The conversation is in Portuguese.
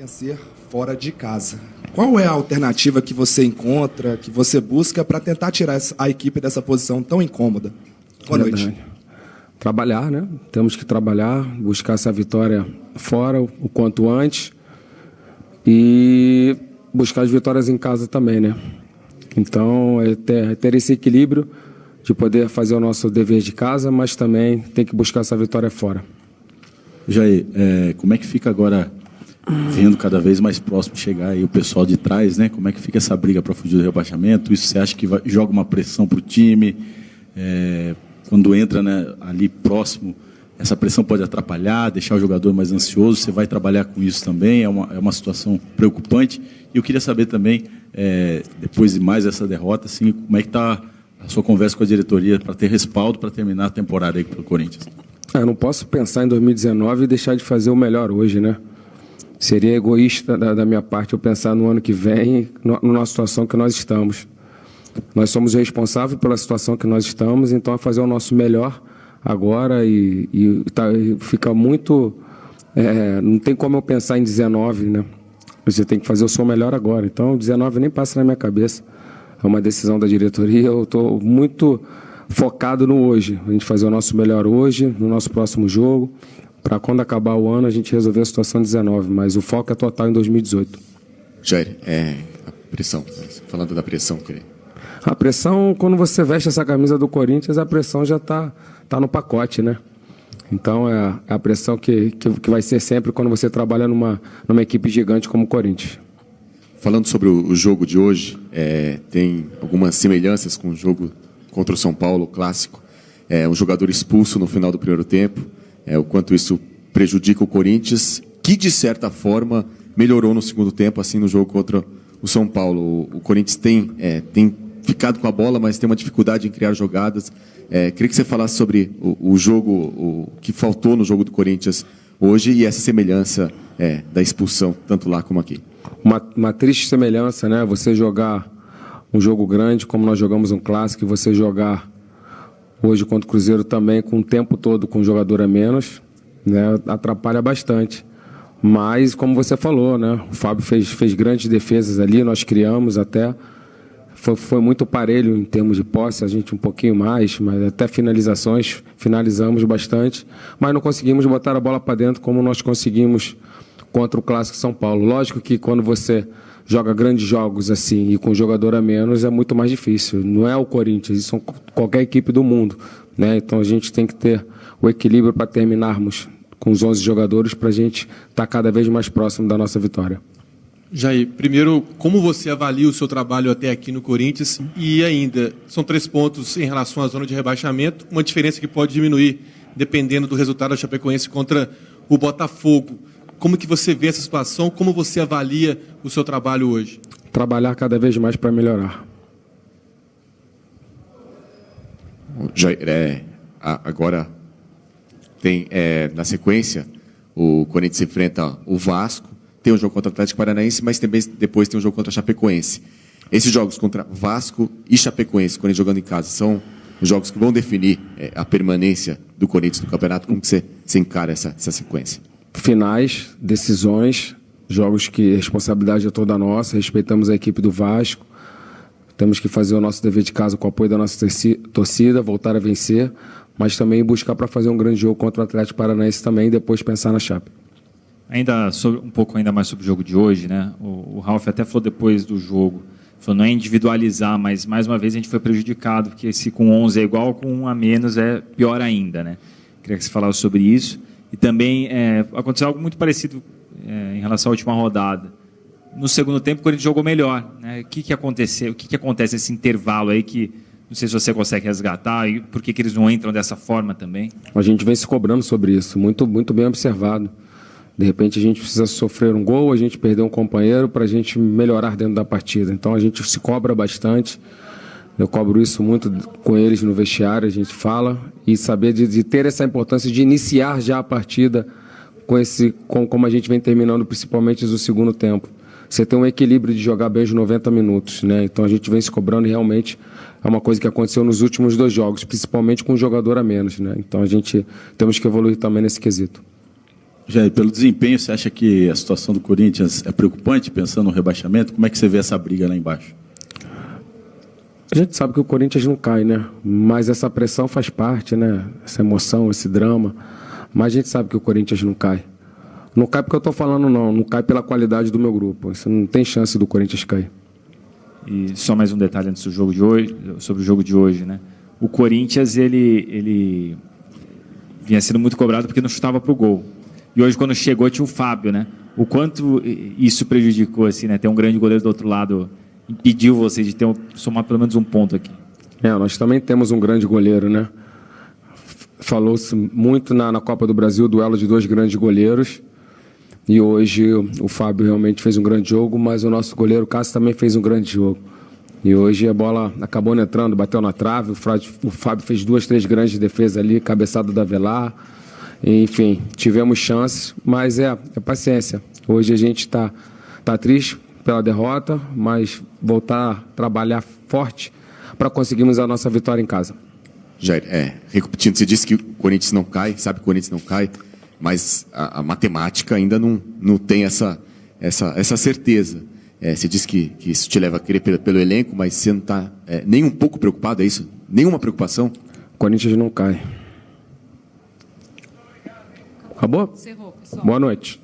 vencer fora de casa. Qual é a alternativa que você encontra, que você busca para tentar tirar a equipe dessa posição tão incômoda? Boa noite. Trabalhar, né? Temos que trabalhar, buscar essa vitória fora o quanto antes e buscar as vitórias em casa também, né? Então, é ter esse equilíbrio de poder fazer o nosso dever de casa, mas também tem que buscar essa vitória fora. Jair, como é que fica agora, vendo cada vez mais próximo chegar aí o pessoal de trás, né? Como é que fica essa briga para fugir do rebaixamento? Isso você acha que joga uma pressão para o time? Quando entra, né, ali próximo, essa pressão pode atrapalhar, deixar o jogador mais ansioso? Você vai trabalhar com isso também? É uma situação preocupante. E eu queria saber também, depois de mais essa derrota, assim, como é que está a sua conversa com a diretoria para ter respaldo para terminar a temporada aí pelo Corinthians? Eu não posso pensar em 2019 e deixar de fazer o melhor hoje, né? Seria egoísta da minha parte eu pensar no ano que vem, na situação que nós estamos. Nós somos responsáveis pela situação que nós estamos, então é fazer o nosso melhor agora e fica muito... não tem como eu pensar em 19, né? Você tem que fazer o seu melhor agora. Então, 19 nem passa na minha cabeça. É uma decisão da diretoria. Eu estou muito focado no hoje. A gente fazer o nosso melhor hoje, no nosso próximo jogo, para quando acabar o ano a gente resolver a situação 19. Mas o foco é total em 2018. Jair, a pressão. Falando da pressão, querido. A pressão, quando você veste essa camisa do Corinthians, a pressão já tá no pacote, né? Então, é a pressão que vai ser sempre quando você trabalha numa equipe gigante como o Corinthians. Falando sobre o jogo de hoje, tem algumas semelhanças com o jogo contra o São Paulo, o clássico. Um jogador expulso no final do primeiro tempo, o quanto isso prejudica o Corinthians, que, de certa forma, melhorou no segundo tempo, assim, no jogo contra o São Paulo. O Corinthians tem ficado com a bola, mas tem uma dificuldade em criar jogadas. Queria que você falasse sobre o jogo, o que faltou no jogo do Corinthians hoje e essa semelhança da expulsão, tanto lá como aqui. Uma triste semelhança, né? Você jogar um jogo grande, como nós jogamos um clássico, e você jogar hoje contra o Cruzeiro também com o tempo todo com um jogador a menos, né? Atrapalha bastante. Mas, como você falou, né? O Fábio fez grandes defesas ali, nós criamos até... Foi muito parelho em termos de posse, a gente um pouquinho mais, mas até finalizações, finalizamos bastante, mas não conseguimos botar a bola para dentro como nós conseguimos contra o Clássico São Paulo. Lógico que quando você joga grandes jogos assim e com jogador a menos é muito mais difícil. Não é o Corinthians, isso é qualquer equipe do mundo, né? Então a gente tem que ter o equilíbrio para terminarmos com os 11 jogadores para a gente estar cada vez mais próximo da nossa vitória. Jair, primeiro, como você avalia o seu trabalho até aqui no Corinthians? E ainda, são 3 pontos em relação à zona de rebaixamento, uma diferença que pode diminuir dependendo do resultado da Chapecoense contra o Botafogo. Como que você vê essa situação? Como você avalia o seu trabalho hoje? Trabalhar cada vez mais para melhorar. Jair, agora tem, na sequência, o Corinthians enfrenta o Vasco, tem um jogo contra o Atlético Paranaense, mas também depois tem um jogo contra a Chapecoense. Esses jogos contra Vasco e Chapecoense, Corinthians jogando em casa, são os jogos que vão definir a permanência do Corinthians no campeonato. Como que você encara essa sequência? Finais, decisões, jogos que a responsabilidade é toda nossa, respeitamos a equipe do Vasco, temos que fazer o nosso dever de casa com o apoio da nossa torcida, voltar a vencer, mas também buscar para fazer um grande jogo contra o Atlético Paranaense também e depois pensar na Chape. Um pouco mais sobre o jogo de hoje, né? O Ralf até falou depois do jogo, falou, não é individualizar, mas mais uma vez a gente foi prejudicado, porque se com 11 é igual, com 1 a menos é pior ainda, né? Queria que você falasse sobre isso. E também aconteceu algo muito parecido em relação à última rodada. No segundo tempo, o Corinthians jogou melhor, né? O que aconteceu? O que acontece nesse intervalo aí que não sei se você consegue resgatar e por que eles não entram dessa forma também? A gente vem se cobrando sobre isso, muito, muito bem observado. De repente a gente precisa sofrer um gol, a gente perder um companheiro para a gente melhorar dentro da partida. Então a gente se cobra bastante. Eu cobro isso muito com eles no vestiário, a gente fala, e saber de ter essa importância de iniciar já a partida como a gente vem terminando, principalmente no segundo tempo. Você tem um equilíbrio de jogar bem os 90 minutos, né? Então a gente vem se cobrando e realmente é uma coisa que aconteceu nos últimos 2 jogos, principalmente com um jogador a menos, né? Então a gente temos que evoluir também nesse quesito. Jair, pelo desempenho, você acha que a situação do Corinthians é preocupante, pensando no rebaixamento? Como é que você vê essa briga lá embaixo? A gente sabe que o Corinthians não cai, né? Mas essa pressão faz parte, né? Essa emoção, esse drama. Mas a gente sabe que o Corinthians não cai. Não cai porque eu estou falando, não. Não cai pela qualidade do meu grupo. Isso não tem chance do Corinthians cair. E só mais um detalhe antes do jogo de hoje, sobre o jogo de hoje, né? O Corinthians, ele vinha sendo muito cobrado porque não chutava para o gol. E hoje, quando chegou, tinha o Fábio, né? O quanto isso prejudicou, assim, né? Ter um grande goleiro do outro lado impediu você de somar pelo menos um ponto aqui. Nós também temos um grande goleiro, né? Falou-se muito na Copa do Brasil, duelo de 2 grandes goleiros. E hoje o Fábio realmente fez um grande jogo, mas o nosso goleiro Cássio também fez um grande jogo. E hoje a bola acabou não entrando, bateu na trave, o Fábio fez 2, 3 grandes defesas ali, cabeçada da Avelar. Enfim, tivemos chances, mas é paciência. Hoje a gente tá triste pela derrota, mas voltar a trabalhar forte para conseguirmos a nossa vitória em casa. Jair, repetindo, você disse que o Corinthians não cai, sabe que o Corinthians não cai, mas a matemática ainda não tem essa certeza. Você disse que isso te leva a querer pelo elenco, mas você não está nem um pouco preocupado, é isso? Nenhuma preocupação? O Corinthians não cai. Acabou? Encerrou, pessoal. Boa noite.